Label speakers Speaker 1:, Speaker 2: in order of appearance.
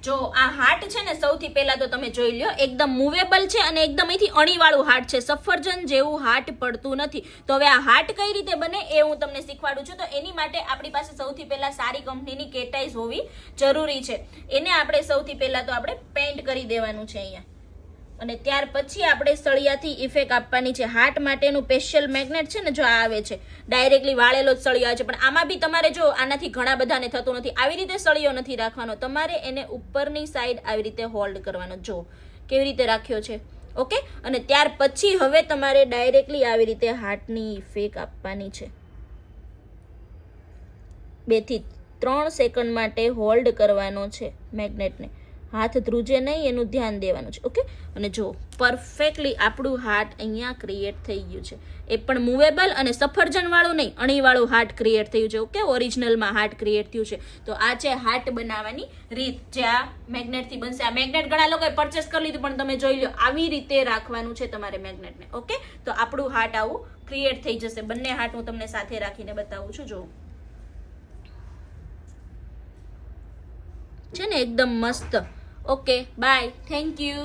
Speaker 1: જો આ હાર્ટ છે ને સૌથી પહેલા તો તમે જોઈ લ્યો એકદમ મૂવેબલ છે અને એકદમ અહીંથી અણીવાળું હાર્ટ છે, સફરજન જેવું હાર્ટ પડતું નથી. તો હવે આ હાર્ટ કઈ રીતે બને એ હું તમને શીખવાડું છું. તો એની માટે આપણી પાસે સૌથી પહેલા સારી કંપનીની કેટાઈઝ હોવી જરૂરી છે. એને આપણે સૌથી પહેલા તો આપણે પેન્ટ કરી દેવાનું છે અહીંયા, અને ત્યાર પછી આપણે સળિયાથી ઇફેક્ટ આપવાની છે. હાર્ટ માટેનું સ્પેશિયલ મેગ્નેટ છે ને જો આ આવે છે, ડાયરેક્ટલી વાળેલો જ સળિયો આવે છે, પણ આમાં બી તમારે જો આનાથી ઘણા બધાને થતું નથી, આવી રીતે સળિયો નથી રાખવાનો, તમારે એને ઉપરની સાઈડ આવી રીતે હોલ્ડ કરવાનો. જો કેવી રીતે રાખ્યો છે, ઓકે. અને ત્યાર પછી હવે તમારે ડાયરેક્ટલી આવી રીતે હાર્ટની ઇફેક્ટ આપવાની છે. 2 થી 3 સેકન્ડ માટે હોલ્ડ કરવાનો છે મેગ્નેટને, હાથ ધ્રુજે નહીં એનું ધ્યાન દેવાનું છે, ઓકે. અને જો પરફેક્ટલી આપણું હાર્ટ અહીંયા ક્રિએટ થઈ ગયું છે, એ પણ મૂવેબલ અને સફરજન વાળું નહીં, અણીવાળું હાર્ટ ક્રિએટ થયું છે, ઓકે. ઓરિજિનલમાં હાર્ટ ક્રિએટ થયું છે. તો આ છે હાર્ટ બનાવવાની રીત, જે આ મેગ્નેટથી બનશે. આ મેગ્નેટ ઘણા લોકોએ પરચેસ કરી લીધું, પણ તમે જોઈ લો આવી રીતે રાખવાનું છે તમારે મેગ્નેટને, ઓકે. તો આપણું હાર્ટ આવું ક્રિએટ થઈ જશે. બંને હાર્ટ હું તમને સાથે રાખીને બતાવું છું. જો છે ને એકદમ મસ્ત. Okay bye, thank you.